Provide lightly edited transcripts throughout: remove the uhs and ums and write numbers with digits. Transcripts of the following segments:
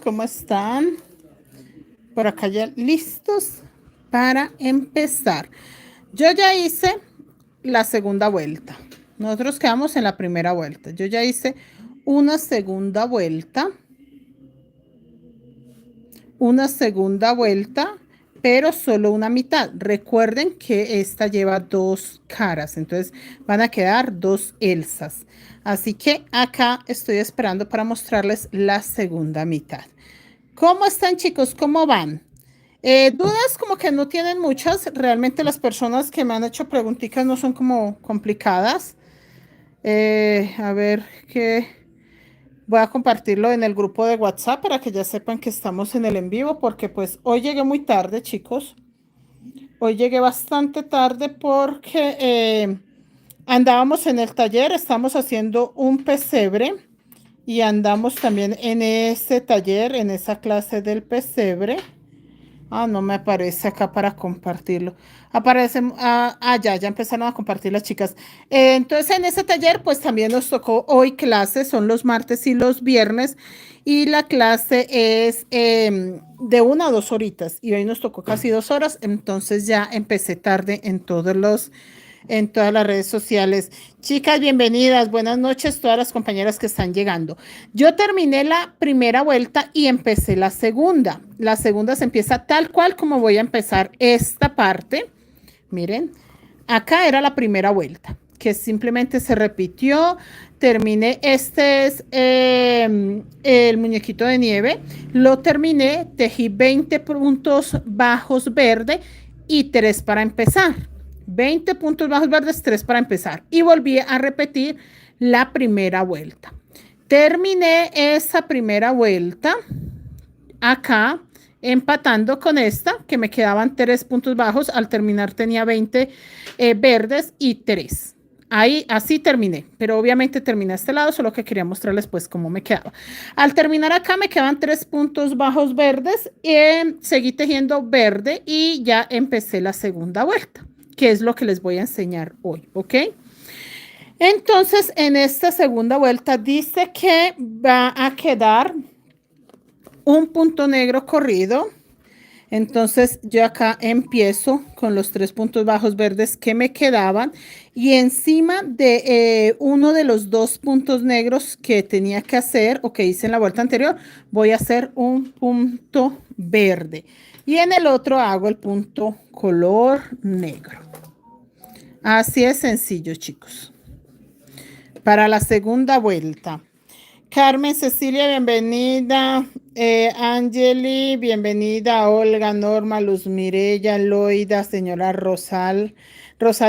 ¿cómo están? Por acá ya listos para empezar. Yo ya hice la segunda vuelta. Nosotros quedamos en la primera vuelta. Yo ya hice una segunda vuelta, pero solo una mitad. Recuerden que esta lleva dos caras, entonces van a quedar dos Elsas. Así que acá estoy esperando para mostrarles la segunda mitad. ¿Cómo están, chicos? ¿Cómo van? Dudas como que no tienen muchas. Realmente las personas que me han hecho preguntitas no son como complicadas. A ver, qué voy a compartirlo en el grupo de WhatsApp para que ya sepan que estamos en el en vivo, porque pues hoy llegué muy tarde, chicos. Hoy llegué bastante tarde porque andábamos en el taller, estamos haciendo un pesebre y andamos también en ese taller, en esa clase del pesebre. Ah, no me aparece acá para compartirlo. Aparece, ya empezaron a compartir las chicas. Entonces, en ese taller, pues también nos tocó hoy clases, son los martes y los viernes, y la clase es de 1 a 2 horitas, y hoy nos tocó casi 2 horas, entonces ya empecé tarde en todas las redes sociales. Chicas, bienvenidas, buenas noches, todas las compañeras que están llegando. Yo terminé la primera vuelta y empecé la segunda. La segunda se empieza tal cual como voy a empezar esta parte. Miren, acá era la primera vuelta, que simplemente se repitió. Terminé, este es el muñequito de nieve. Lo terminé, tejí 20 puntos bajos verde y 3 para empezar. 20 puntos bajos verdes, 3 para empezar. Y volví a repetir la primera vuelta. Terminé esa primera vuelta acá empatando con esta, que me quedaban 3 puntos bajos. Al terminar tenía 20 verdes y 3. Ahí, así terminé, pero obviamente terminé a este lado, solo que quería mostrarles pues cómo me quedaba. Al terminar acá me quedan 3 puntos bajos verdes, seguí tejiendo verde y ya empecé la segunda vuelta, que es lo que les voy a enseñar hoy, ¿ok? Entonces, en esta segunda vuelta dice que va a quedar un punto negro corrido. Entonces yo acá empiezo con los 3 puntos bajos verdes que me quedaban y encima de uno de los 2 puntos negros que tenía que hacer o que hice en la vuelta anterior, voy a hacer un punto verde y en el otro hago el punto color negro. Así es sencillo, chicos. Para la segunda vuelta. Carmen Cecilia, bienvenida. Angeli, bienvenida. Olga, Norma, Luz Mirella, Loida, señora Rosa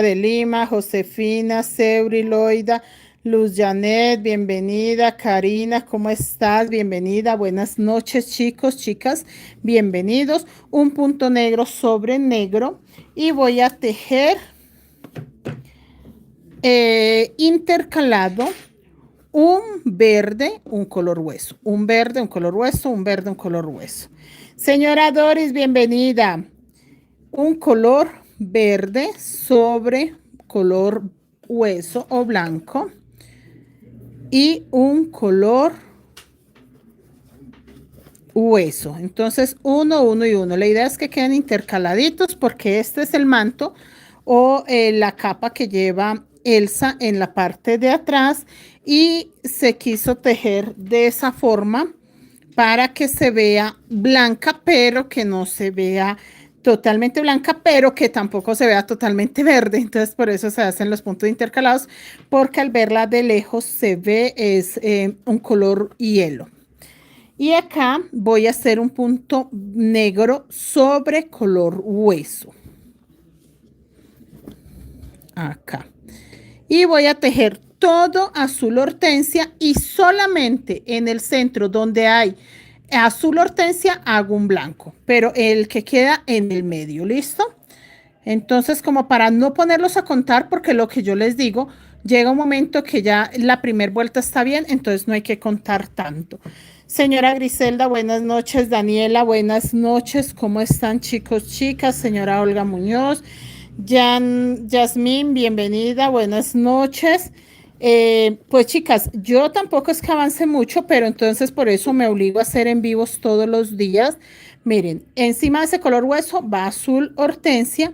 de Lima, Josefina, Seuri, Loida, Luz Janet, bienvenida. Karina, ¿cómo estás? Bienvenida. Buenas noches, chicos, chicas. Bienvenidos. Un punto negro sobre negro y voy a tejer intercalado un verde, un color hueso, un verde, un color hueso, un verde, un color hueso. Señora Doris, bienvenida. Un color verde sobre color hueso o blanco y un color hueso. Entonces, uno, uno y uno. La idea es que queden intercaladitos porque este es el manto o la capa que lleva Elsa en la parte de atrás y se quiso tejer de esa forma para que se vea blanca, pero que no se vea totalmente blanca, pero que tampoco se vea totalmente verde. Entonces, por eso se hacen los puntos intercalados, porque al verla de lejos se ve es un color hielo. Y acá voy a hacer un punto negro sobre color hueso. Acá. Y voy a tejer todo azul hortensia y solamente en el centro donde hay azul hortensia hago un blanco, pero el que queda en el medio, ¿listo? Entonces, como para no ponerlos a contar, porque lo que yo les digo, llega un momento que ya la primera vuelta está bien, entonces no hay que contar tanto. Señora Griselda, buenas noches. Daniela, buenas noches. ¿Cómo están, chicos, chicas? Señora Olga Muñoz. Yasmín, bienvenida, buenas noches. Pues chicas, yo tampoco es que avance mucho, pero entonces por eso me obligo a hacer en vivos todos los días. Miren, encima de ese color hueso va azul hortensia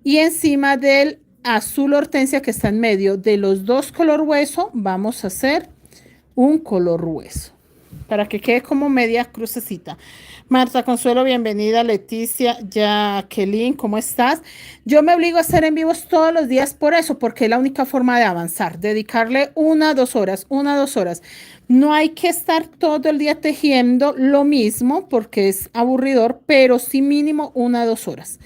y encima del azul hortensia que está en medio de los dos color hueso vamos a hacer un color hueso para que quede como media crucecita. Marta Consuelo, bienvenida. Leticia, Jacqueline, ¿cómo estás? Yo me obligo a hacer en vivos todos los días por eso, porque es la única forma de avanzar, dedicarle 1 2 horas, 1 2 horas. No hay que estar todo el día tejiendo lo mismo porque es aburridor, pero sí mínimo 1 2 horas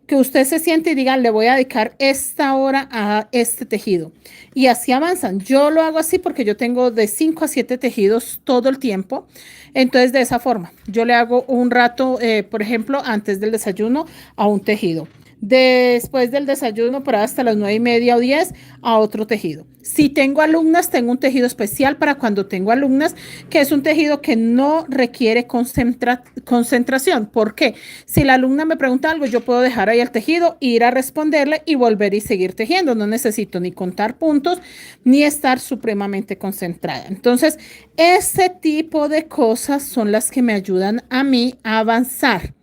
que usted se siente y diga, le voy a dedicar esta hora a este tejido. Y así avanzan. Yo lo hago así porque yo tengo de 5 a 7 tejidos todo el tiempo. Entonces, de esa forma, yo le hago un rato, por ejemplo, antes del desayuno a un tejido. Después del desayuno, por hasta las 9:30 o 10, a otro tejido. Si tengo alumnas, tengo un tejido especial para cuando tengo alumnas, que es un tejido que no requiere concentración. ¿Por qué? Si la alumna me pregunta algo, yo puedo dejar ahí el tejido, ir a responderle y volver y seguir tejiendo. No necesito ni contar puntos, ni estar supremamente concentrada. Entonces, ese tipo de cosas son las que me ayudan a mí a avanzar,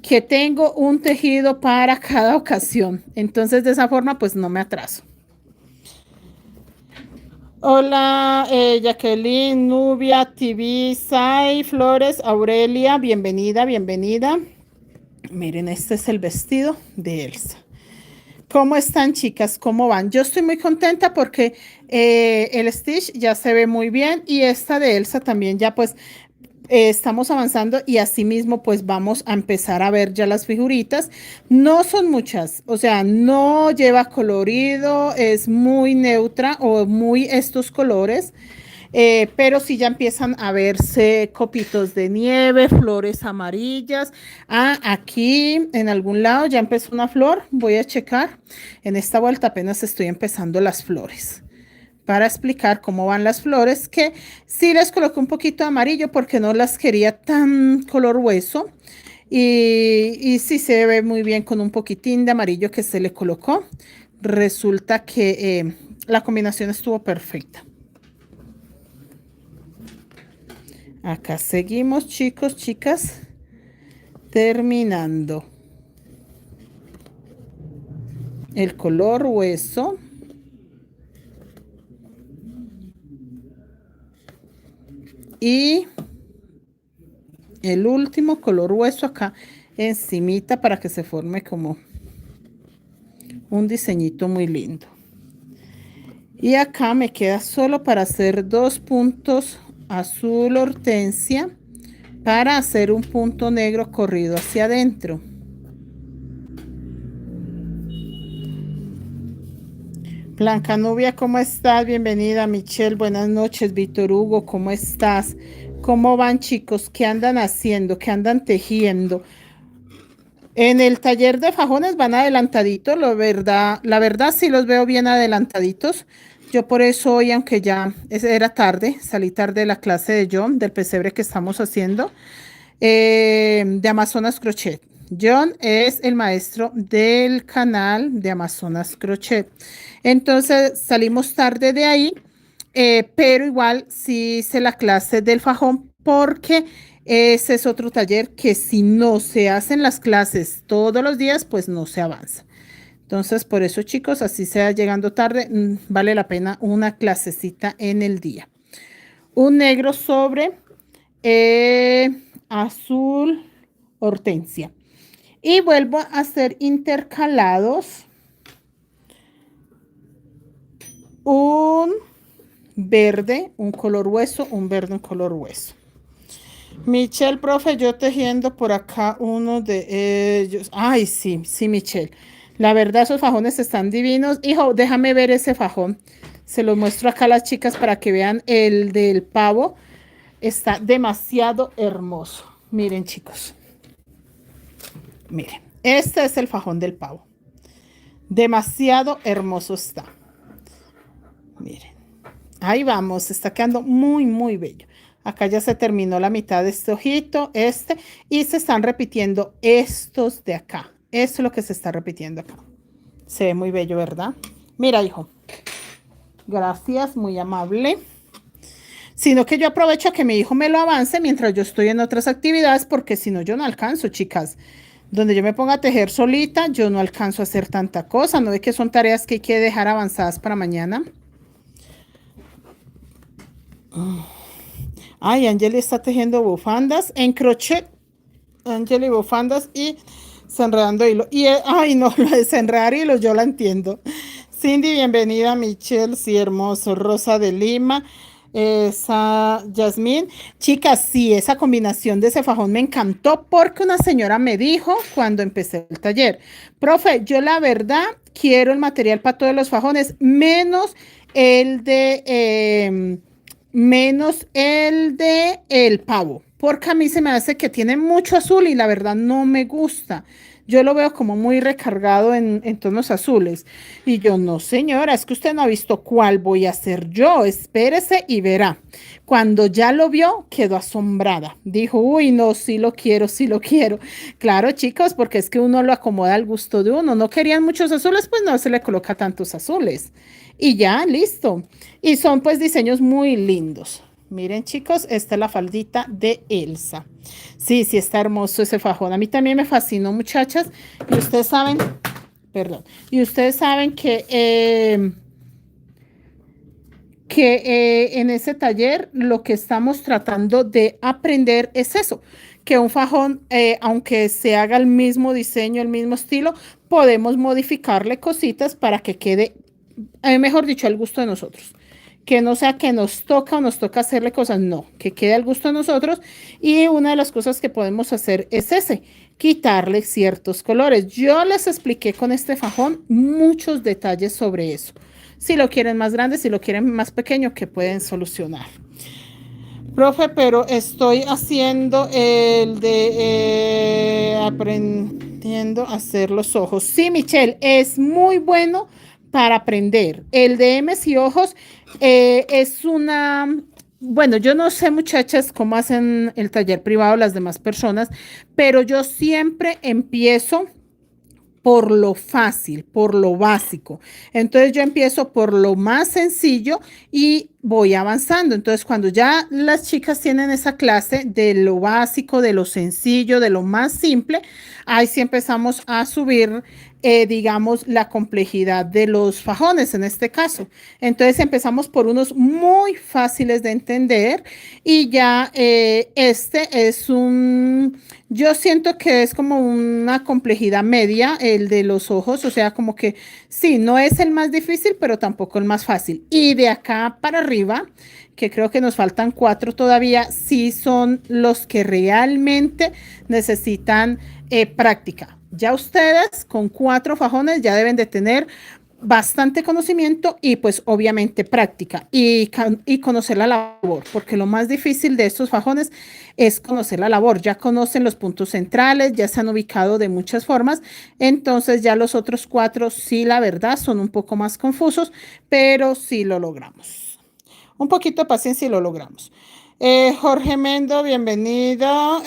que tengo un tejido para cada ocasión. Entonces, de esa forma, pues no me atraso. Hola, Jacqueline, Nubia, TV, Sai, Flores, Aurelia, bienvenida, bienvenida. Miren, este es el vestido de Elsa. ¿Cómo están, chicas? ¿Cómo van? Yo estoy muy contenta porque el Stitch ya se ve muy bien y esta de Elsa también ya pues estamos avanzando y asimismo pues vamos a empezar a ver ya las figuritas. No son muchas, o sea, no lleva colorido, es muy neutra o muy estos colores. Pero sí ya empiezan a verse copitos de nieve, flores amarillas. Ah, aquí en algún lado ya empezó una flor. Voy a checar. En esta vuelta apenas estoy empezando las flores para explicar cómo van las flores, que sí les coloqué un poquito de amarillo porque no las quería tan color hueso. Y sí se ve muy bien con un poquitín de amarillo que se le colocó. Resulta que la combinación estuvo perfecta. Acá seguimos, chicos, chicas, terminando el color hueso. Y el último color hueso acá encimita para que se forme como un diseñito muy lindo. Y acá me queda solo para hacer 2 puntos azul hortensia para hacer un punto negro corrido hacia adentro. Blanca Nubia, ¿cómo estás? Bienvenida, Michelle. Buenas noches, Víctor Hugo, ¿cómo estás? ¿Cómo van, chicos? ¿Qué andan haciendo? ¿Qué andan tejiendo? En el taller de fajones van adelantaditos, la verdad sí los veo bien adelantaditos. Yo por eso hoy, aunque ya era tarde, salí tarde de la clase de John, del pesebre que estamos haciendo, de Amazonas Crochet. John es el maestro del canal de Amazonas Crochet. Entonces salimos tarde de ahí, pero igual sí hice la clase del fajón porque ese es otro taller que si no se hacen las clases todos los días, pues no se avanza. Entonces, por eso, chicos, así sea llegando tarde, vale la pena una clasecita en el día. Un negro sobre azul hortensia. Y vuelvo a hacer intercalados un verde, un color hueso, un verde, un color hueso. Michelle, profe, yo tejiendo por acá uno de ellos. Ay, sí, sí, Michelle. La verdad, esos fajones están divinos. Hijo, déjame ver ese fajón. Se los muestro acá a las chicas para que vean el del pavo. Está demasiado hermoso. Miren, chicos. Miren, este es el fajón del pavo. Demasiado hermoso está. Miren. Ahí vamos, está quedando muy, muy bello. Acá ya se terminó la mitad de este ojito, y se están repitiendo estos de acá. Esto es lo que se está repitiendo acá. Se ve muy bello, ¿verdad? Mira, hijo. Gracias, muy amable. Sino que yo aprovecho a que mi hijo me lo avance mientras yo estoy en otras actividades, porque si no, yo no alcanzo, chicas. Donde yo me ponga a tejer solita, yo no alcanzo a hacer tanta cosa. No es que son tareas que hay que dejar avanzadas para mañana. Ay, Angeli está tejiendo bufandas en crochet. Angeli, bufandas y desenredando hilo. Y, ay, no, lo de desenredar hilo yo la entiendo. Cindy, bienvenida. Michelle, sí, hermoso. Rosa de Lima. Esa, Yasmín. Chicas, sí, esa combinación de ese fajón me encantó porque una señora me dijo cuando empecé el taller, profe, yo la verdad quiero el material para todos los fajones, el de, menos el de el pavo, porque a mí se me hace que tiene mucho azul y la verdad no me gusta. Yo lo veo como muy recargado en tonos azules. Y yo, no, señora, es que usted no ha visto cuál voy a hacer yo. Espérese y verá. Cuando ya lo vio, quedó asombrada. Dijo, uy, no, sí lo quiero, sí lo quiero. Claro, chicos, porque es que uno lo acomoda al gusto de uno. No querían muchos azules, pues no se le coloca tantos azules. Y ya, listo. Y son pues diseños muy lindos. Miren, chicos, esta es la faldita de Elsa. Sí, sí, está hermoso ese fajón. A mí también me fascinó, muchachas. Y ustedes saben, perdón, y ustedes saben que en ese taller lo que estamos tratando de aprender es eso, que un fajón, aunque se haga el mismo diseño, el mismo estilo, podemos modificarle cositas para que quede, mejor dicho, al gusto de nosotros. Que no sea que nos toca o nos toca hacerle cosas, no, que quede al gusto de nosotros. Y una de las cosas que podemos hacer es ese, quitarle ciertos colores. Yo les expliqué con este fajón muchos detalles sobre eso. Si lo quieren más grande, si lo quieren más pequeño, que pueden solucionar. Profe, pero estoy haciendo el de aprendiendo a hacer los ojos. Sí, Michelle, es muy bueno para aprender. El de M's y ojos es una... Bueno, yo no sé, muchachas, cómo hacen el taller privado las demás personas, pero yo siempre empiezo por lo fácil, por lo básico. Entonces yo empiezo por lo más sencillo y voy avanzando. Entonces cuando ya las chicas tienen esa clase de lo básico, de lo sencillo, de lo más simple, ahí sí empezamos a subir, digamos, la complejidad de los fajones en este caso. Entonces empezamos por unos muy fáciles de entender y ya este es un... Yo siento que es como una complejidad media el de los ojos, o sea, como que sí, no es el más difícil, pero tampoco el más fácil. Y de acá para arriba, que creo que nos faltan 4 todavía, sí son los que realmente necesitan práctica. Ya ustedes con 4 fajones ya deben de tener bastante conocimiento y pues obviamente práctica y conocer la labor, porque lo más difícil de estos fajones es conocer la labor. Ya conocen los puntos centrales, ya se han ubicado de muchas formas, entonces ya los otros 4 sí, la verdad, son un poco más confusos, pero sí lo logramos. Un poquito de paciencia y lo logramos. Jorge Mendo, bienvenido.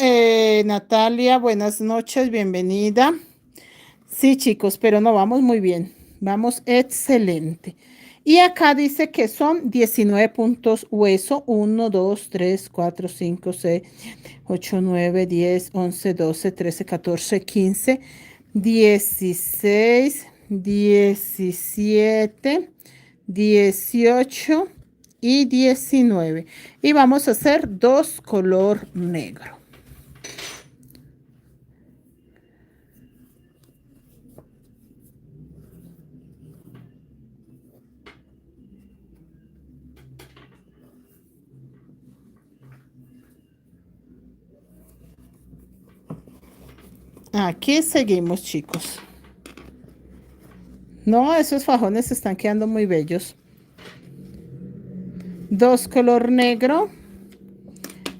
Natalia, buenas noches, bienvenida. Sí, chicos, pero no, vamos muy bien. Vamos excelente. Y acá dice que son 19 puntos hueso. 1, 2, 3, 4, 5, 6, 8, 9, 10, 11, 12, 13, 14, 15, 16, 17, 18 y 19. Y vamos a hacer 2 color negro. Aquí seguimos, chicos. No, esos fajones están quedando muy bellos. 2 color negro,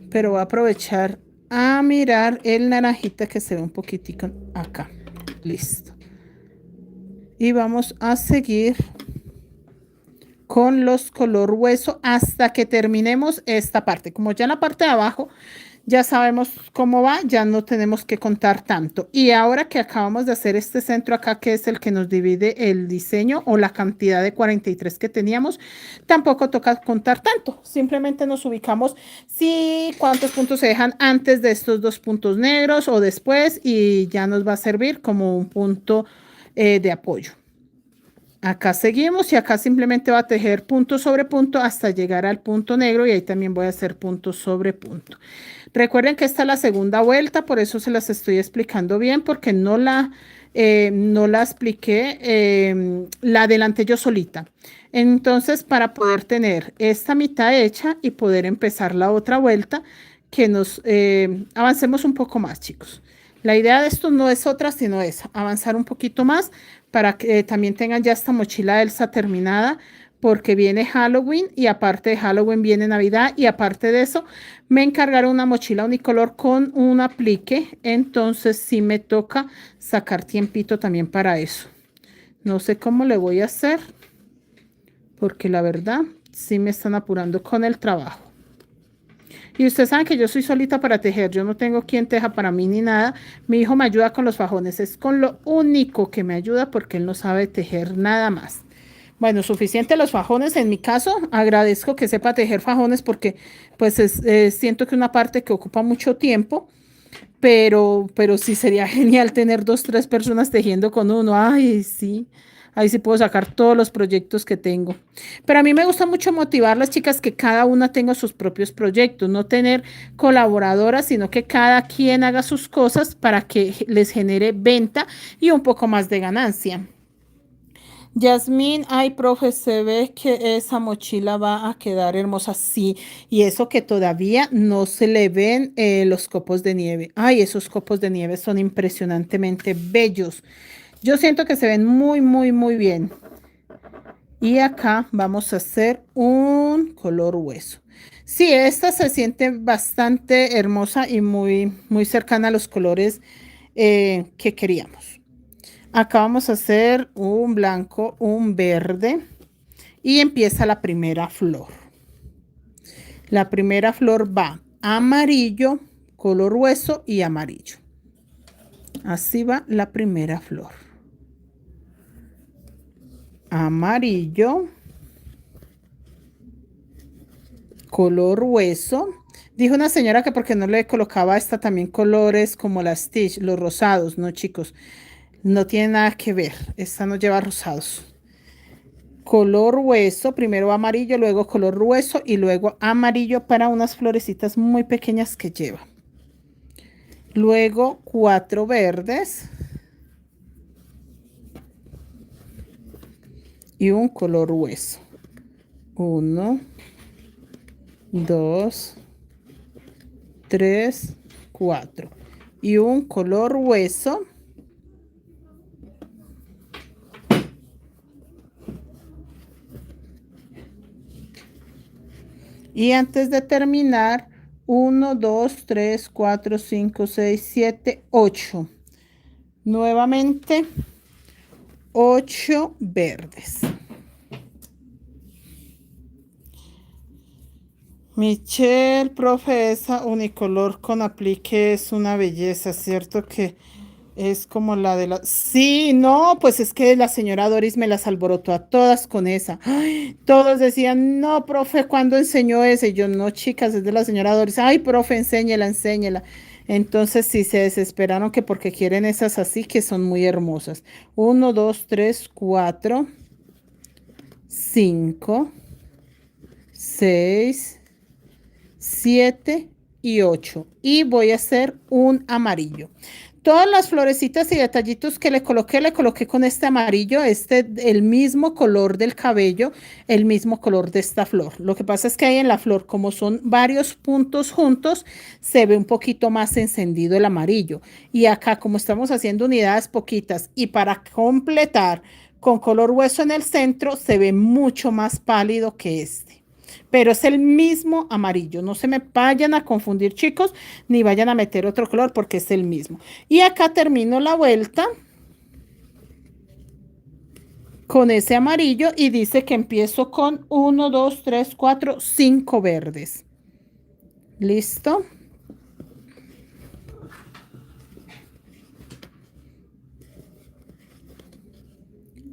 pero voy a aprovechar a mirar el naranjita que se ve un poquitico acá. Listo. Y vamos a seguir con los color hueso hasta que terminemos esta parte. Como ya en la parte de abajo ya sabemos cómo va, ya no tenemos que contar tanto. Y ahora que acabamos de hacer este centro acá, que es el que nos divide el diseño o la cantidad de 43 que teníamos, tampoco toca contar tanto. Simplemente nos ubicamos si cuántos puntos se dejan antes de estos dos puntos negros o después y ya nos va a servir como un punto de apoyo. Acá seguimos y acá simplemente va a tejer punto sobre punto hasta llegar al punto negro y ahí también voy a hacer punto sobre punto. Recuerden que esta es la segunda vuelta, por eso se las estoy explicando bien, porque no la expliqué, la adelanté yo solita. Entonces, para poder tener esta mitad hecha y poder empezar la otra vuelta, que nos avancemos un poco más, chicos. La idea de esto no es otra, sino es avanzar un poquito más para que también tengan ya esta mochila Elsa terminada, porque viene Halloween y aparte de Halloween viene Navidad y aparte de eso me encargaron una mochila unicolor con un aplique, entonces sí me toca sacar tiempito también para eso. No sé cómo le voy a hacer, porque la verdad sí me están apurando con el trabajo. Y ustedes saben que yo soy solita para tejer, yo no tengo quien teja para mí ni nada. Mi hijo me ayuda con los fajones, es con lo único que me ayuda porque él no sabe tejer nada más. Bueno, suficiente los fajones en mi caso, agradezco que sepa tejer fajones porque pues siento que una parte que ocupa mucho tiempo, pero sí sería genial tener dos, tres personas tejiendo con uno. Ay, sí. Ahí sí puedo sacar todos los proyectos que tengo. Pero a mí me gusta mucho motivar a las chicas que cada una tenga sus propios proyectos, no tener colaboradoras, sino que cada quien haga sus cosas para que les genere venta y un poco más de ganancia. Yasmín, ay, profe, se ve que esa mochila va a quedar hermosa. Sí, y eso que todavía no se le ven los copos de nieve. Ay, esos copos de nieve son impresionantemente bellos. Yo siento que se ven muy, muy, muy bien. Y acá vamos a hacer un color hueso. Sí, esta se siente bastante hermosa y muy, muy cercana a los colores que queríamos. Acá vamos a hacer un blanco, un verde y empieza la primera flor. La primera flor va amarillo, color hueso y amarillo. Así va la primera flor. Amarillo, color hueso. Dijo una señora que porque no le colocaba esta también colores como las Stitch, los rosados, no chicos. No tiene nada que ver. Esta no lleva rosados. Color hueso, primero amarillo, luego color hueso y luego amarillo para unas florecitas muy pequeñas que lleva. Luego 4 verdes y un color hueso. 1, 2, 3, 4 y un color hueso. Y antes de terminar, 1, 2, 3, 4, 5, 6, 7, 8. Nuevamente, 8 verdes. Michelle, profe, esa unicolor con aplique es una belleza, ¿cierto? Que es como la de la... Sí, no, pues es que la señora Doris me las alborotó a todas con esa. Ay, todos decían, no, profe, ¿cuándo enseñó ese? Y yo, no, chicas, es de la señora Doris. Ay, profe, enséñela, enséñela. Entonces sí se desesperaron que porque quieren esas así que son muy hermosas. 1, 2, 3, 4, 5, 6, 7 y 8. Y voy a hacer un amarillo. Todas las florecitas y detallitos que le coloqué con este amarillo, el mismo color del cabello, el mismo color de esta flor. Lo que pasa es que ahí en la flor, como son varios puntos juntos, se ve un poquito más encendido el amarillo. Y acá, como estamos haciendo unidades poquitas y para completar con color hueso en el centro, se ve mucho más pálido que este. Pero es el mismo amarillo. No se me vayan a confundir, chicos, ni vayan a meter otro color porque es el mismo. Y acá termino la vuelta con ese amarillo y dice que empiezo con 1, 2, 3, 4, 5 verdes. ¿Listo?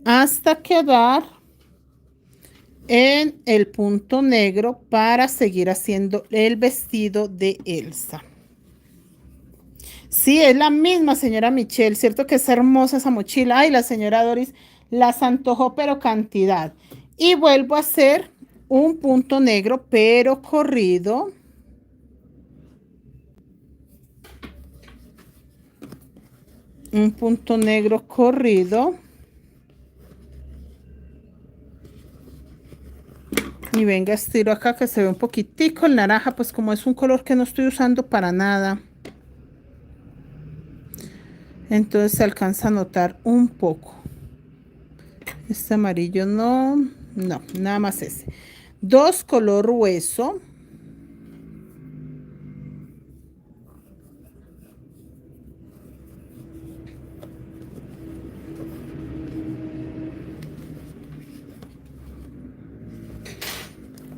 hasta quedar en el punto negro para seguir haciendo el vestido de Elsa. Sí, es la misma señora Michelle, ¿cierto que es hermosa esa mochila? Ay, la señora Doris las antojó, pero cantidad. Y vuelvo a hacer un punto negro, pero corrido. Un punto negro corrido. Y venga, estiro acá que se ve un poquitico el naranja, pues como es un color que no estoy usando para nada. Entonces se alcanza a notar un poco. Este amarillo no, no, nada más ese. Dos color hueso.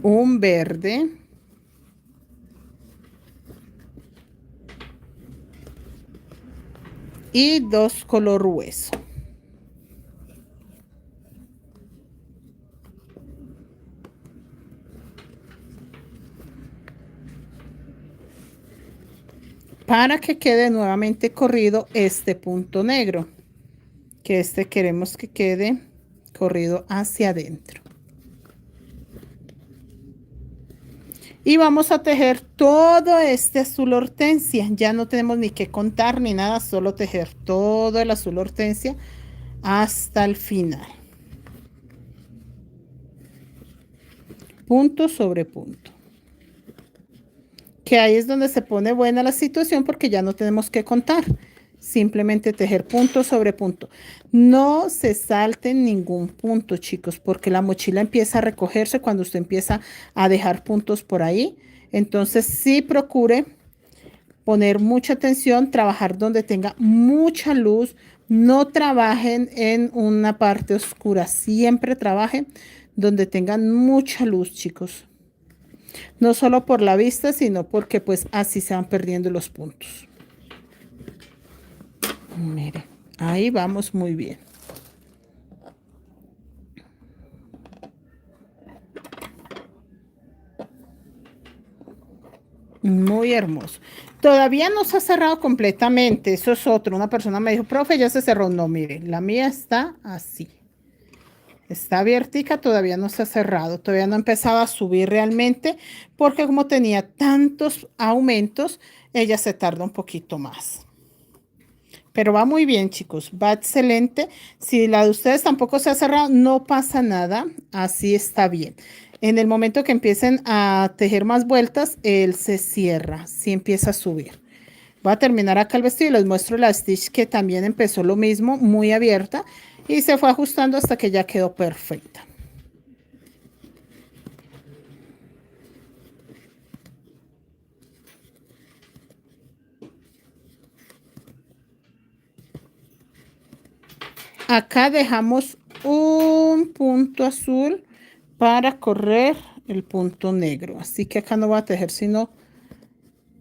Un verde. Y dos color hueso. Para que quede nuevamente corrido este punto negro, que este queremos que quede corrido hacia adentro. Y vamos a tejer todo este azul hortensia. Ya no tenemos ni que contar ni nada, solo tejer todo el azul hortensia hasta el final. Punto sobre punto. Que ahí es donde se pone buena la situación porque ya no tenemos que contar. Simplemente tejer punto sobre punto. No se salten ningún punto, chicos, porque la mochila empieza a recogerse cuando usted empieza a dejar puntos por ahí. Entonces sí procure poner mucha atención, trabajar donde tenga mucha luz. No trabajen en una parte oscura. Siempre trabajen donde tengan mucha luz, chicos. No solo por la vista, sino porque pues así se van perdiendo los puntos. Mire, ahí vamos muy bien. Muy hermoso. Todavía no se ha cerrado completamente. Eso es otro. Una persona me dijo, profe, ya se cerró. No, mire, la mía está así. Está abiertica, todavía no se ha cerrado. Todavía no empezaba a subir realmente porque como tenía tantos aumentos, ella se tarda un poquito más. Pero va muy bien, chicos, va excelente. Si la de ustedes tampoco se ha cerrado, no pasa nada, así está bien. En el momento que empiecen a tejer más vueltas, él se cierra, sí empieza a subir. Voy a terminar acá el vestido y les muestro la stitch que también empezó lo mismo, muy abierta y se fue ajustando hasta que ya quedó perfecta. Acá dejamos un punto azul para correr el punto negro. Así que acá no voy a tejer sino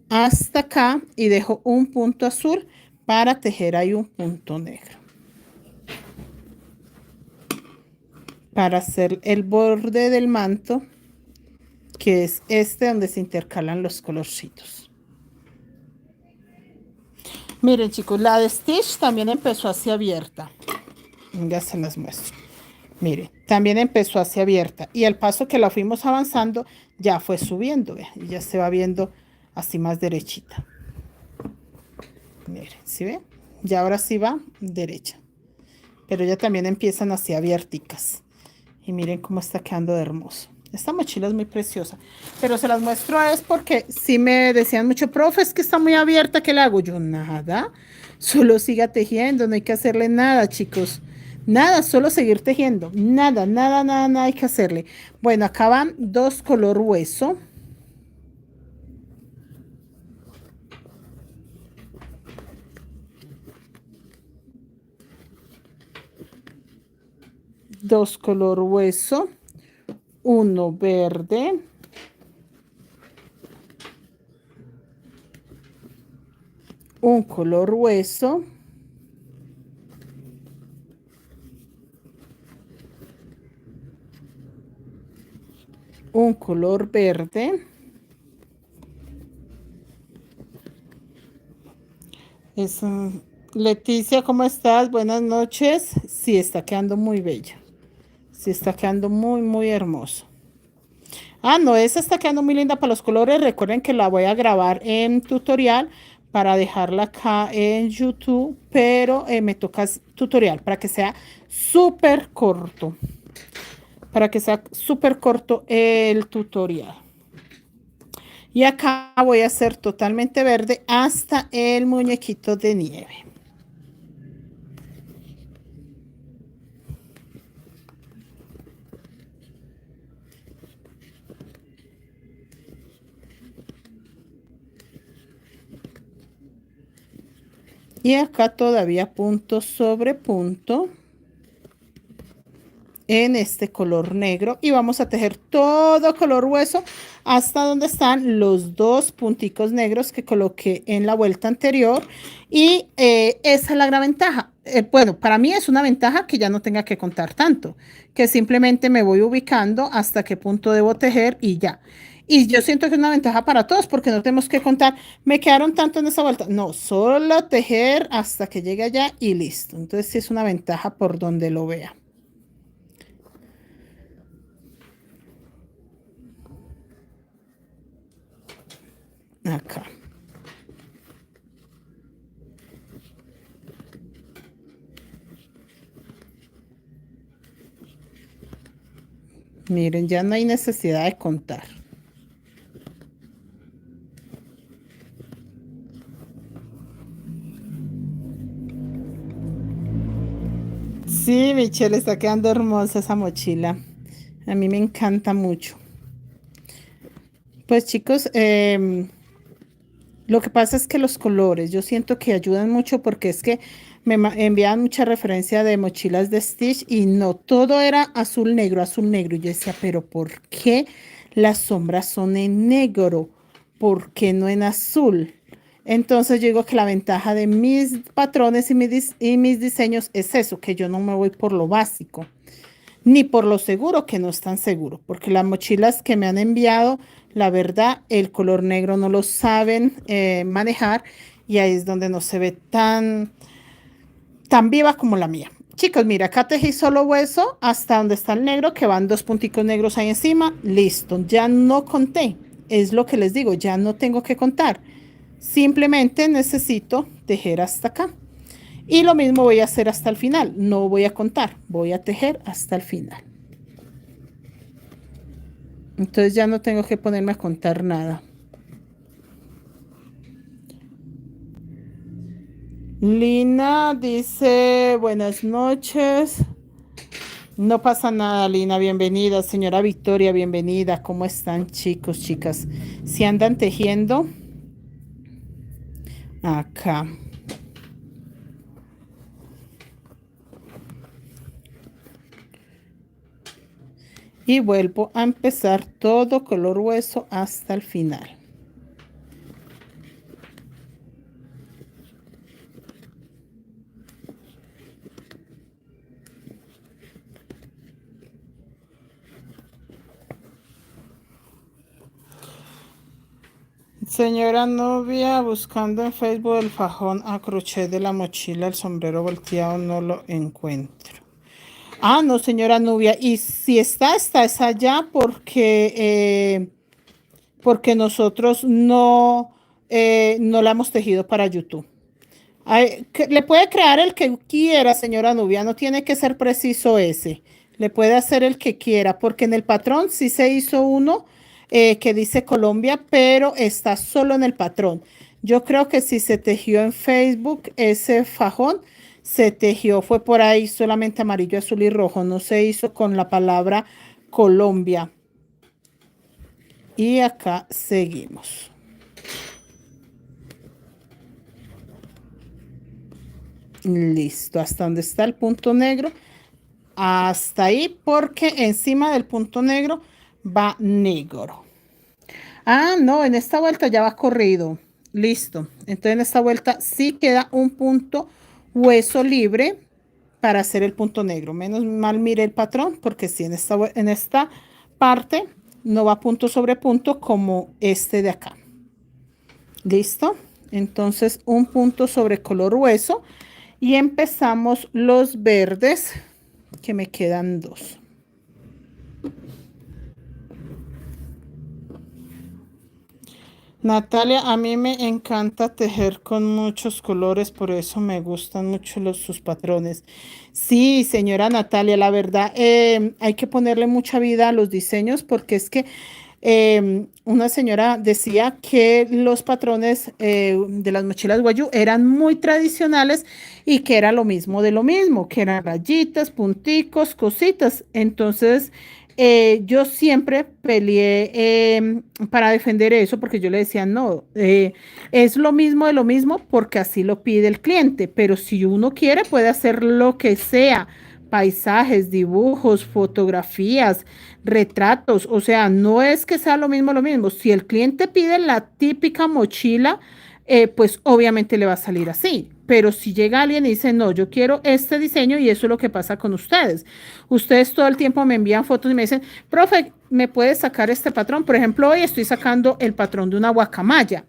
hasta acá y dejo un punto azul para tejer ahí un punto negro. Para hacer el borde del manto, que es este donde se intercalan los colorcitos. Miren chicos, la de Stitch también empezó así abierta. Ya se las muestro. Mire, también empezó así abierta y al paso que la fuimos avanzando ya fue subiendo, ¿ve? Y ya se va viendo así más derechita. Mire, ¿sí ve? Ya ahora sí va derecha. Pero ya también empiezan así abierticas. Y miren cómo está quedando de hermoso. Esta mochila es muy preciosa. Pero se las muestro es porque sí me decían mucho, profe, es que está muy abierta, ¿qué le hago? Yo, nada. Solo siga tejiendo, no hay que hacerle nada, chicos. Nada, solo seguir tejiendo. Nada, nada, nada, nada hay que hacerle. Bueno, acá van dos color hueso. Dos color hueso. Uno verde. Un color hueso. un color verde. Es, Leticia, ¿cómo estás? Buenas noches. Sí, está quedando muy bella. Sí, está quedando muy, muy hermoso. Ah, no, esa está quedando muy linda para los colores. Recuerden que la voy a grabar en tutorial para dejarla acá en YouTube, pero me toca tutorial para que sea súper corto. Para que sea súper corto el tutorial. Y acá voy a hacer totalmente verde hasta el muñequito de nieve. Y acá todavía punto sobre punto en este color negro y vamos a tejer todo color hueso hasta donde están los dos punticos negros que coloqué en la vuelta anterior y esa es la gran ventaja. Bueno, para mí es una ventaja que ya no tenga que contar tanto, que simplemente me voy ubicando hasta qué punto debo tejer y ya. Y yo siento que es una ventaja para todos porque no tenemos que contar, me quedaron tanto en esa vuelta. No, solo tejer hasta que llegue allá y listo. Entonces sí es una ventaja por donde lo vea. Acá. Miren, ya no hay necesidad de contar. Sí, Michelle, está quedando hermosa esa mochila. A mí me encanta mucho. Pues chicos, lo que pasa es que los colores, yo siento que ayudan mucho porque es que me envían mucha referencia de mochilas de Stitch y no, todo era azul negro, azul negro. Y yo decía, pero ¿por qué las sombras son en negro? ¿Por qué no en azul? Entonces yo digo que la ventaja de mis patrones y mis diseños es eso, que yo no me voy por lo básico ni por lo seguro que no es tan seguro, porque las mochilas que me han enviado, la verdad, el color negro no lo saben manejar y ahí es donde no se ve tan viva como la mía. Chicos, mira, acá tejí solo hueso hasta donde está el negro, que van dos punticos negros ahí encima. Listo, ya no conté. Es lo que les digo, ya no tengo que contar. Simplemente necesito tejer hasta acá. Y lo mismo voy a hacer hasta el final. No voy a contar, voy a tejer hasta el final. Entonces ya no tengo que ponerme a contar nada. Lina dice, buenas noches. No pasa nada, Lina, bienvenida. Señora Victoria, bienvenida. ¿Cómo están, chicos, chicas? Si andan tejiendo, acá. Y vuelvo a empezar todo color hueso hasta el final. Señora novia, buscando en Facebook el fajón a crochet de la mochila, el sombrero volteado, no lo encuentro. Ah, no, señora Nubia. Y si está es allá porque nosotros no la hemos tejido para YouTube. Le puede crear el que quiera, señora Nubia, no tiene que ser preciso ese. Le puede hacer el que quiera, porque en el patrón sí se hizo uno que dice Colombia, pero está solo en el patrón. Yo creo que si se tejió en Facebook ese fajón, se tejió, fue por ahí solamente amarillo, azul y rojo, no se hizo con la palabra Colombia. Y acá seguimos. Listo, hasta donde está el punto negro. Hasta ahí porque encima del punto negro va negro. Ah, no, en esta vuelta ya va corrido. Listo. Entonces en esta vuelta sí queda un punto hueso libre para hacer el punto negro. Menos mal mire el patrón porque sí, en esta parte no va punto sobre punto como este de acá. ¿Listo? Entonces un punto sobre color hueso y empezamos los verdes, que me quedan dos. Natalia, a mí me encanta tejer con muchos colores, por eso me gustan mucho sus patrones. Sí, señora Natalia, la verdad, hay que ponerle mucha vida a los diseños porque es que una señora decía que los patrones de las mochilas Guayú eran muy tradicionales y que era lo mismo de lo mismo, que eran rayitas, punticos, cositas. Entonces, yo siempre peleé para defender eso porque yo le decía, no, es lo mismo de lo mismo porque así lo pide el cliente, pero si uno quiere puede hacer lo que sea, paisajes, dibujos, fotografías, retratos, o sea, no es que sea lo mismo, lo mismo. Si el cliente pide la típica mochila, pues obviamente le va a salir así. Pero si llega alguien y dice, no, yo quiero este diseño y eso es lo que pasa con ustedes. Ustedes todo el tiempo me envían fotos y me dicen, profe, ¿me puedes sacar este patrón? Por ejemplo, hoy estoy sacando el patrón de una guacamaya.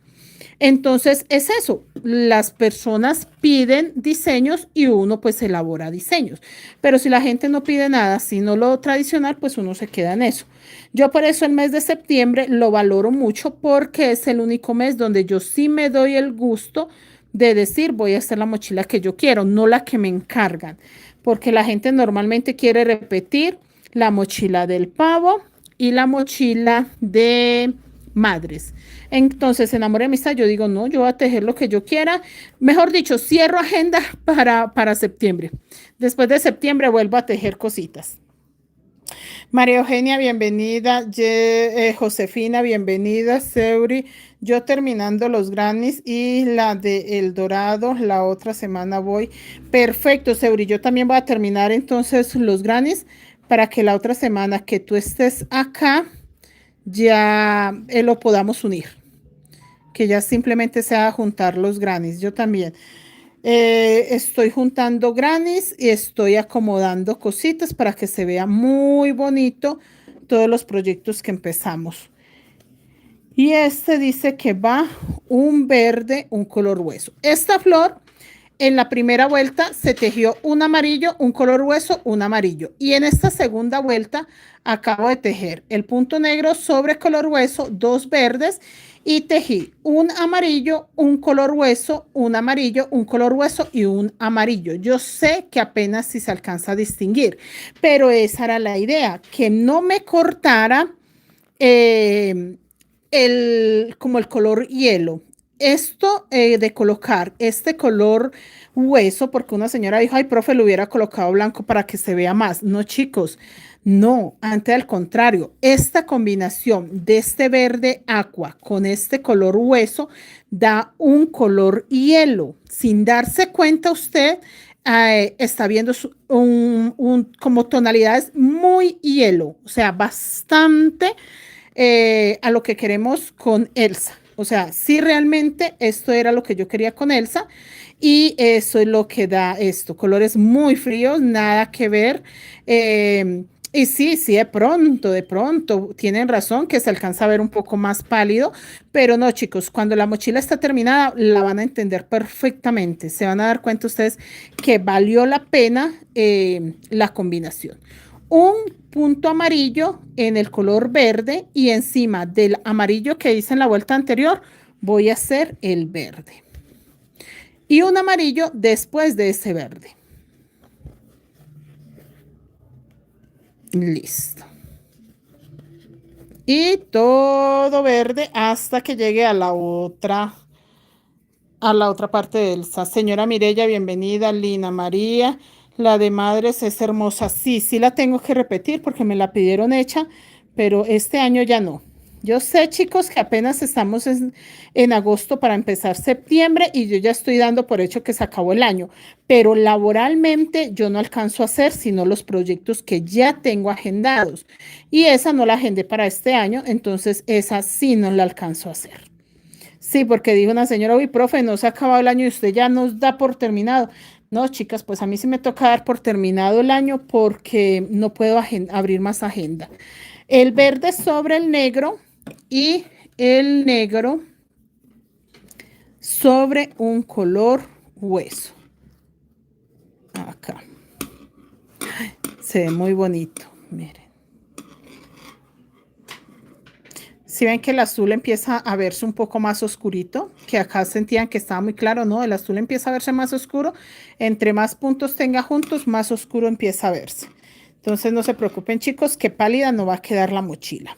Entonces es eso, las personas piden diseños y uno pues elabora diseños, pero si la gente no pide nada, sino lo tradicional, pues uno se queda en eso. Yo por eso el mes de septiembre lo valoro mucho porque es el único mes donde yo sí me doy el gusto de decir voy a hacer la mochila que yo quiero, no la que me encargan, porque la gente normalmente quiere repetir la mochila del pavo y la mochila de madres. Entonces, en Amor y Amistad, yo digo, no, yo voy a tejer lo que yo quiera. Mejor dicho, cierro agenda para septiembre. Después de septiembre vuelvo a tejer cositas. María Eugenia, bienvenida. Josefina, bienvenida. Seuri, yo terminando los granis y la de El Dorado, la otra semana voy. Perfecto, Seuri, yo también voy a terminar entonces los granis para que la otra semana que tú estés acá ya lo podamos unir, que ya simplemente sea juntar los granis. Yo también estoy juntando granis y estoy acomodando cositas para que se vea muy bonito todos los proyectos que empezamos. Y este dice que va un verde, un color hueso. Esta flor en la primera vuelta se tejió un amarillo, un color hueso, un amarillo. Y en esta segunda vuelta acabo de tejer el punto negro sobre color hueso, dos verdes y tejí un amarillo, un color hueso, un amarillo, un color hueso y un amarillo. Yo sé que apenas si se alcanza a distinguir, pero esa era la idea, que no me cortara como el color hielo. Esto de colocar este color hueso, porque una señora dijo, ay, profe, lo hubiera colocado blanco para que se vea más. No, chicos, no, antes al contrario, esta combinación de este verde aqua con este color hueso da un color hielo. Sin darse cuenta usted, está viendo como tonalidades muy hielo, o sea, bastante a lo que queremos con Elsa. O sea, sí realmente esto era lo que yo quería con Elsa y eso es lo que da esto. Colores muy fríos, nada que ver. Y sí, sí, de pronto, tienen razón que se alcanza a ver un poco más pálido, pero no, chicos, cuando la mochila está terminada, la van a entender perfectamente. Se van a dar cuenta ustedes que valió la pena la combinación. Un punto amarillo en el color verde y encima del amarillo que hice en la vuelta anterior voy a hacer el verde y un amarillo después de ese verde. Listo. Y todo verde hasta que llegue a la otra parte de Elsa. Señora Mirella, bienvenida. Lina María, la de madres es hermosa. Sí, sí la tengo que repetir porque me la pidieron hecha, pero este año ya no. Yo sé, chicos, que apenas estamos en agosto para empezar septiembre y yo ya estoy dando por hecho que se acabó el año, pero laboralmente yo no alcanzo a hacer sino los proyectos que ya tengo agendados y esa no la agendé para este año, entonces esa sí no la alcanzo a hacer. Sí, porque dijo una señora, uy, profe, no se ha acabado el año y usted ya nos da por terminado. No, chicas, pues a mí sí me toca dar por terminado el año porque no puedo abrir más agenda. El verde sobre el negro y el negro sobre un color hueso. Acá. Se ve muy bonito. Miren. Si ven que el azul empieza a verse un poco más oscurito, que acá sentían que estaba muy claro, ¿no? El azul empieza a verse más oscuro. Entre más puntos tenga juntos, más oscuro empieza a verse. Entonces no se preocupen, chicos, que pálida no va a quedar la mochila.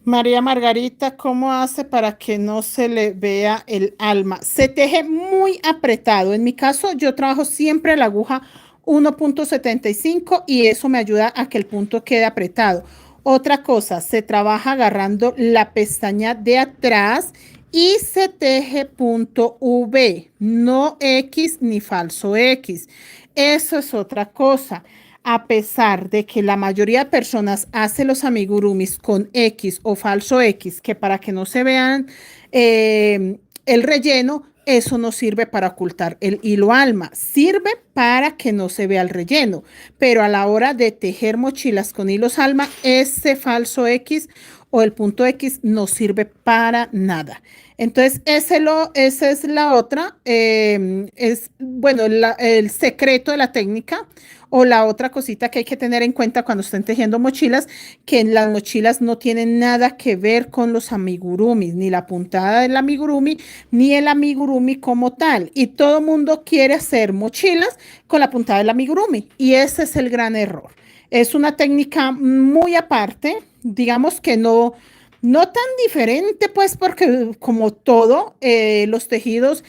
María Margarita, ¿cómo hace para que no se le vea el alma? Se teje muy apretado. En mi caso, yo trabajo siempre la aguja 1.75 y eso me ayuda a que el punto quede apretado. Otra cosa, se trabaja agarrando la pestaña de atrás y se teje punto V, no X ni falso X. Eso es otra cosa. A pesar de que la mayoría de personas hace los amigurumis con X o falso X, que para que no se vean el relleno, eso no sirve para ocultar el hilo alma, sirve para que no se vea el relleno, pero a la hora de tejer mochilas con hilos alma, ese falso X o el punto X no sirve para nada. Entonces, esa es la otra, es, bueno, el secreto de la técnica o la otra cosita que hay que tener en cuenta cuando estén tejiendo mochilas, que en las mochilas no tienen nada que ver con los amigurumis, ni la puntada del amigurumi, ni el amigurumi como tal. Y todo mundo quiere hacer mochilas con la puntada del amigurumi. Y ese es el gran error. Es una técnica muy aparte, digamos que no tan diferente, pues, porque como todo, los tejidos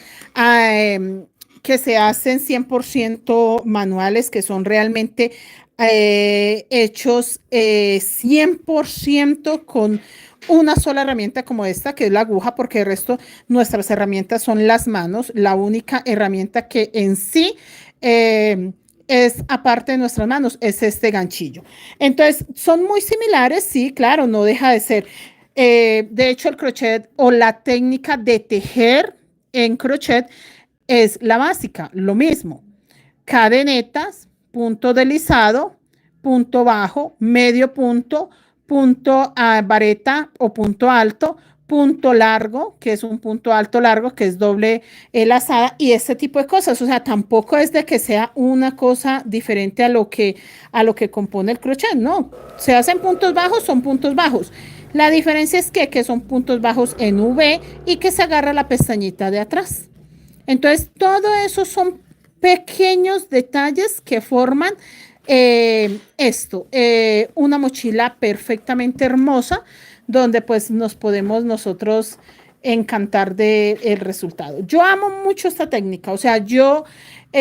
que se hacen 100% manuales, que son realmente hechos 100% con una sola herramienta como esta, que es la aguja, porque el resto, nuestras herramientas son las manos, la única herramienta que en sí es aparte de nuestras manos, es este ganchillo. Entonces, son muy similares, sí, claro, no deja de ser. De hecho, el crochet o la técnica de tejer en crochet es la básica, lo mismo. Cadenetas, punto deslizado, punto bajo, medio punto, punto vareta o punto alto, punto largo, que es un punto alto largo, que es doble lazada y ese tipo de cosas. O sea, tampoco es de que sea una cosa diferente a lo que compone el crochet, no. Se hacen puntos bajos, son puntos bajos. La diferencia es que son puntos bajos en V y que se agarra la pestañita de atrás. Entonces, todo eso son pequeños detalles que forman una mochila perfectamente hermosa, donde pues nos podemos nosotros encantar del resultado. Yo amo mucho esta técnica, o sea, yo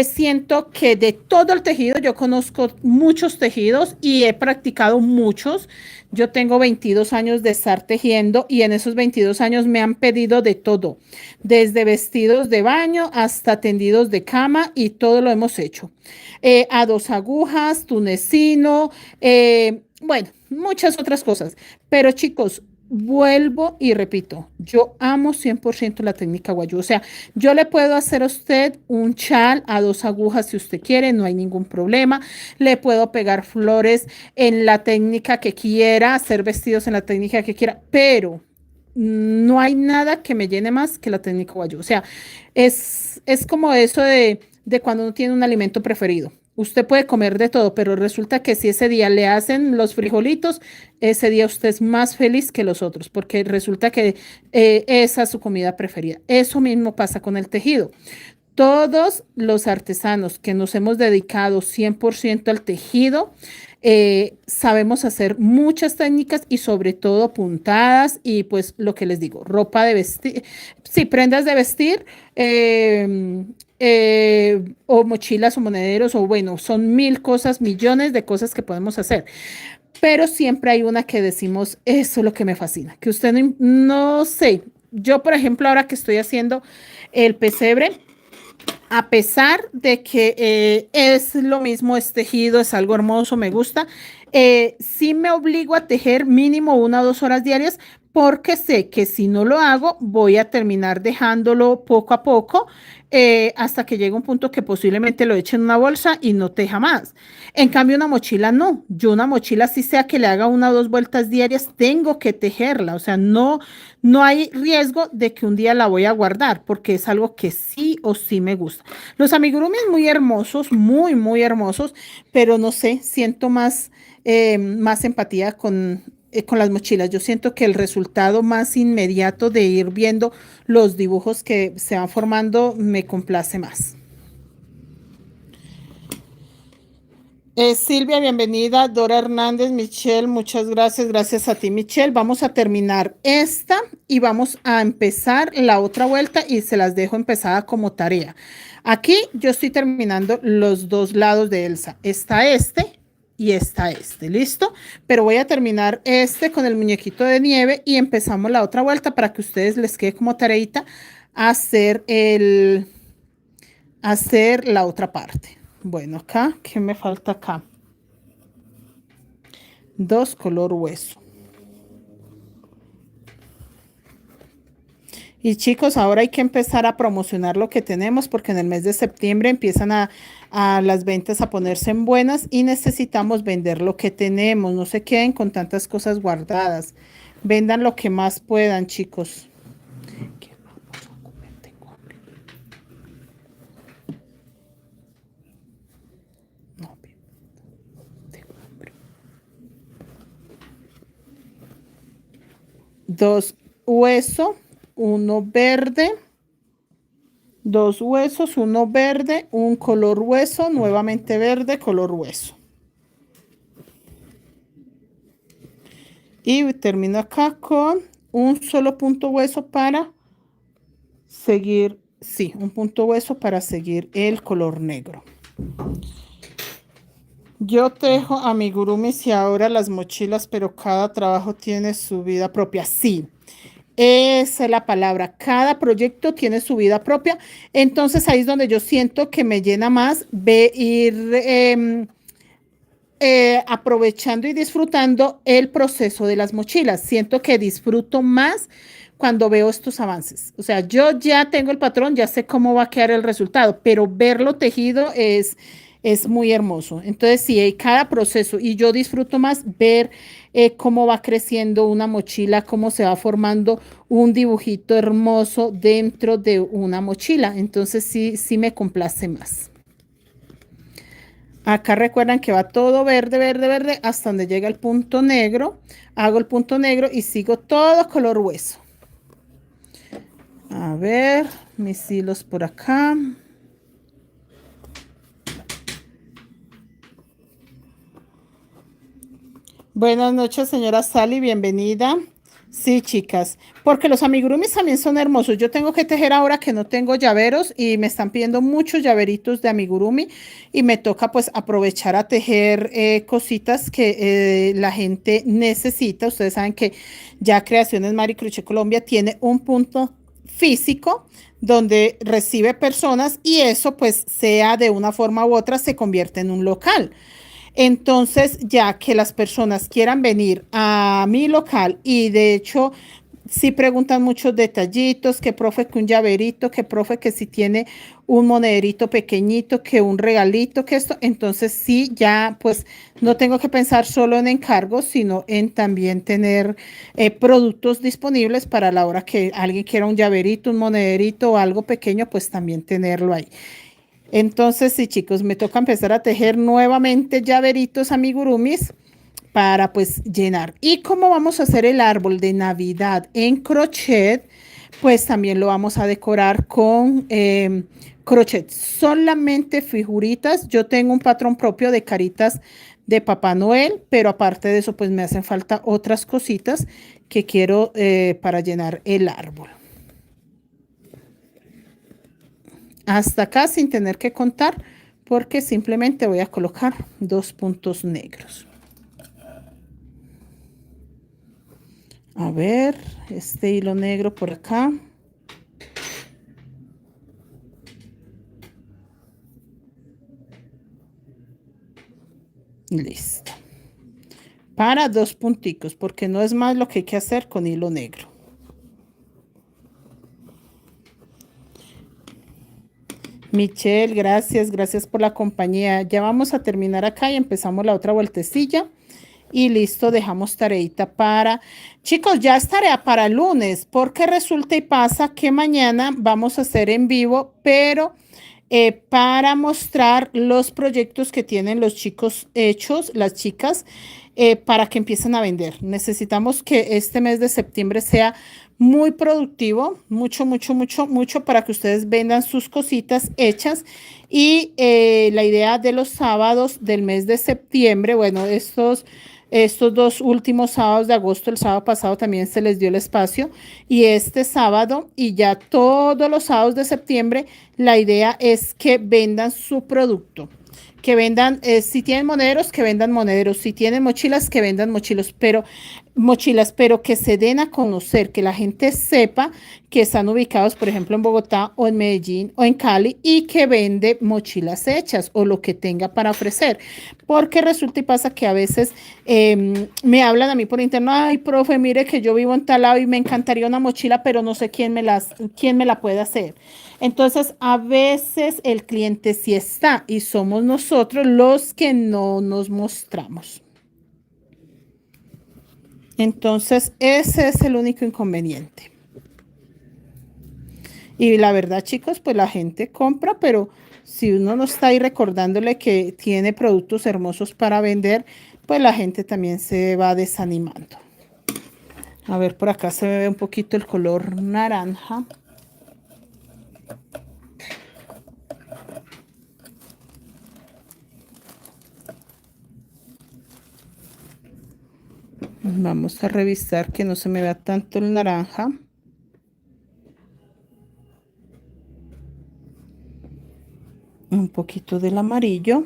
siento que de todo el tejido, yo conozco muchos tejidos y he practicado muchos. Yo tengo 22 años de estar tejiendo y en esos 22 años me han pedido de todo, desde vestidos de baño hasta tendidos de cama y todo lo hemos hecho. A dos agujas, tunecino, bueno, muchas otras cosas. Pero chicos, vuelvo y repito, yo amo 100% la técnica guayú. O sea, yo le puedo hacer a usted un chal a dos agujas si usted quiere, no hay ningún problema. Le puedo pegar flores en la técnica que quiera, hacer vestidos en la técnica que quiera, pero no hay nada que me llene más que la técnica guayú. O sea, es como eso de cuando uno tiene un alimento preferido. Usted puede comer de todo, pero resulta que si ese día le hacen los frijolitos, ese día usted es más feliz que los otros, porque resulta que esa es su comida preferida. Eso mismo pasa con el tejido. Todos los artesanos que nos hemos dedicado 100% al tejido, sabemos hacer muchas técnicas y sobre todo puntadas y pues lo que les digo, ropa de vestir, sí, prendas de vestir o mochilas o monederos o bueno, son mil cosas, millones de cosas que podemos hacer. Pero siempre hay una que decimos, eso es lo que me fascina, que usted no sé, yo por ejemplo ahora que estoy haciendo el pesebre, a pesar de que es lo mismo, es tejido, es algo hermoso, me gusta, sí me obligo a tejer mínimo 1 o 2 horas diarias porque sé que si no lo hago, voy a terminar dejándolo poco a poco hasta que llegue un punto que posiblemente lo eche en una bolsa y no teja más. En cambio, una mochila no. Yo una mochila, si sea que le haga una o dos vueltas diarias, tengo que tejerla. O sea, no hay riesgo de que un día la voy a guardar porque es algo que sí o sí me gusta. Los amigurumis muy hermosos, muy, muy hermosos, pero no sé, siento más empatía con las mochilas. Yo siento que el resultado más inmediato de ir viendo los dibujos que se van formando me complace más. Silvia, bienvenida. Dora Hernández, Michelle, muchas gracias. Gracias a ti, Michelle. Vamos a terminar esta y vamos a empezar la otra vuelta y se las dejo empezada como tarea. Aquí yo estoy terminando los dos lados de Elsa. Está este y está este, ¿listo? Pero voy a terminar este con el muñequito de nieve y empezamos la otra vuelta para que ustedes les quede como tareita hacer hacer la otra parte. Bueno, acá, ¿qué me falta acá? Dos color hueso. Y chicos, ahora hay que empezar a promocionar lo que tenemos porque en el mes de septiembre empiezan a las ventas a ponerse en buenas y necesitamos vender lo que tenemos. No se queden con tantas cosas guardadas. Vendan lo que más puedan, chicos. ¿Qué vamos a comer? Tengo hambre. No, tengo hambre. Dos hueso, uno verde. Dos huesos, uno verde, un color hueso, nuevamente verde, color hueso. Y termino acá con un solo punto hueso para seguir, sí, un punto hueso para seguir el color negro. Yo tejo amigurumis y ahora las mochilas, pero cada trabajo tiene su vida propia. Sí, esa es la palabra. Cada proyecto tiene su vida propia. Entonces ahí es donde yo siento que me llena más ir aprovechando y disfrutando el proceso de las mochilas. Siento que disfruto más cuando veo estos avances. O sea, yo ya tengo el patrón, ya sé cómo va a quedar el resultado, pero verlo tejido es muy hermoso. Entonces, sí, cada proceso y yo disfruto más ver cómo va creciendo una mochila, cómo se va formando un dibujito hermoso dentro de una mochila. Entonces, sí, sí me complace más. Acá recuerdan que va todo verde, verde, verde, hasta donde llega el punto negro. Hago el punto negro y sigo todo color hueso. A ver, mis hilos por acá. Buenas noches, señora Sally, bienvenida. Sí, chicas, porque los amigurumis también son hermosos. Yo tengo que tejer ahora que no tengo llaveros y me están pidiendo muchos llaveritos de amigurumi y me toca pues aprovechar a tejer cositas que la gente necesita. Ustedes saben que ya Creaciones Mari Crochet Colombia tiene un punto físico donde recibe personas y eso pues sea de una forma u otra se convierte en un local. Entonces, ya que las personas quieran venir a mi local y de hecho, sí preguntan muchos detallitos, que profe que un llaverito, que profe que si tiene un monederito pequeñito, que un regalito, que esto, entonces sí, ya pues no tengo que pensar solo en encargos, sino en también tener productos disponibles para la hora que alguien quiera un llaverito, un monederito o algo pequeño, pues también tenerlo ahí. Entonces, sí, chicos, me toca empezar a tejer nuevamente llaveritos amigurumis para pues llenar. Y como vamos a hacer el árbol de Navidad en crochet, pues también lo vamos a decorar con crochet. Solamente figuritas. Yo tengo un patrón propio de caritas de Papá Noel, pero aparte de eso, pues me hacen falta otras cositas que quiero para llenar el árbol. Hasta acá sin tener que contar porque simplemente voy a colocar dos puntos negros. A ver, este hilo negro por acá. Listo. para 2 punticos, porque no es más lo que hay que hacer con hilo negro. Michelle, gracias por la compañía. Ya vamos a terminar acá y empezamos la otra vueltecilla. Y listo, dejamos tareita para... Chicos, ya es tarea para lunes, porque resulta y pasa que mañana vamos a hacer en vivo, pero para mostrar los proyectos que tienen los chicos hechos, las chicas, para que empiecen a vender. Necesitamos que este mes de septiembre sea muy productivo, mucho para que ustedes vendan sus cositas hechas. Y la idea de los sábados del mes de septiembre, bueno, estos 2 últimos sábados de agosto, el sábado pasado también se les dio el espacio y este sábado y ya todos los sábados de septiembre, la idea es que vendan su producto, que vendan, si tienen monederos, que vendan monederos, si tienen mochilas, que vendan mochilas, pero que se den a conocer, que la gente sepa que están ubicados, por ejemplo, en Bogotá o en Medellín o en Cali y que vende mochilas hechas o lo que tenga para ofrecer. Porque resulta y pasa que a veces me hablan a mí por interno, ay, profe, mire que yo vivo en tal lado y me encantaría una mochila, pero no sé quién me la puede hacer. Entonces, a veces el cliente sí está y somos nosotros los que no nos mostramos. Entonces, ese es el único inconveniente. Y la verdad, chicos, pues la gente compra, pero si uno no está ahí recordándole que tiene productos hermosos para vender, pues la gente también se va desanimando. A ver, por acá se ve un poquito el color naranja. Vamos a revisar que no se me vea tanto el naranja. Un poquito del amarillo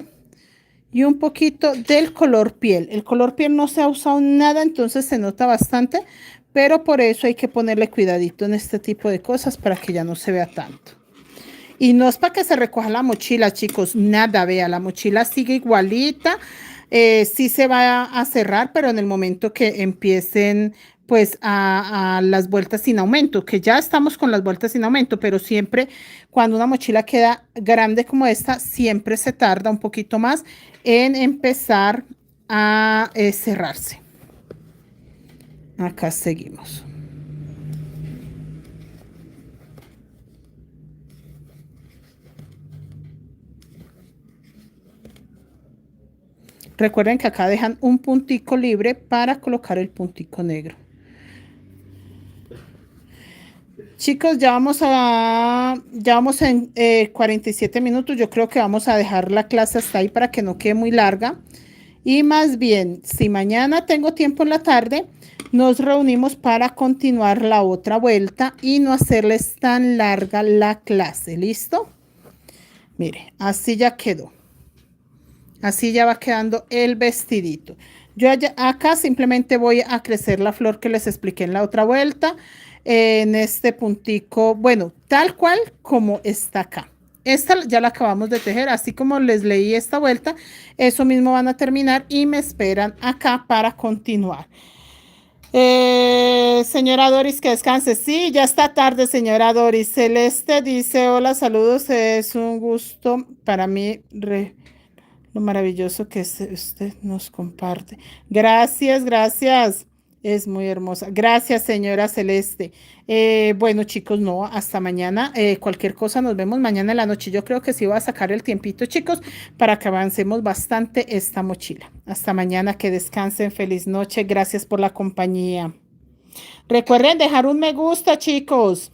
y un poquito del color piel. El color piel no se ha usado nada, entonces se nota bastante, pero por eso hay que ponerle cuidadito en este tipo de cosas para que ya no se vea tanto. Y no es para que se recoja la mochila, chicos, nada, vea, la mochila sigue igualita. Sí se va a cerrar, pero en el momento que empiecen pues a las vueltas sin aumento, que ya estamos con las vueltas sin aumento, pero siempre cuando una mochila queda grande como esta, siempre se tarda un poquito más en empezar a cerrarse. Acá seguimos. Recuerden que acá dejan un puntico libre para colocar el puntico negro. Chicos, ya vamos en 47 minutos. Yo creo que vamos a dejar la clase hasta ahí para que no quede muy larga. Y más bien, si mañana tengo tiempo en la tarde, nos reunimos para continuar la otra vuelta y no hacerles tan larga la clase. ¿Listo? Mire, así ya quedó. Así ya va quedando el vestidito. Yo acá simplemente voy a crecer la flor que les expliqué en la otra vuelta. En este puntico, bueno, tal cual como está acá. Esta ya la acabamos de tejer, así como les leí esta vuelta, eso mismo van a terminar y me esperan acá para continuar. Señora Doris, que descanse. Sí, ya está tarde, señora Doris. Celeste dice, hola, saludos, es un gusto para mí lo maravilloso que usted nos comparte. Gracias. Es muy hermosa. Gracias, señora Celeste. Bueno, chicos, no, hasta mañana. Cualquier cosa, nos vemos mañana en la noche. Yo creo que sí voy a sacar el tiempito, chicos, para que avancemos bastante esta mochila. Hasta mañana, que descansen. Feliz noche. Gracias por la compañía. Recuerden dejar un me gusta, chicos.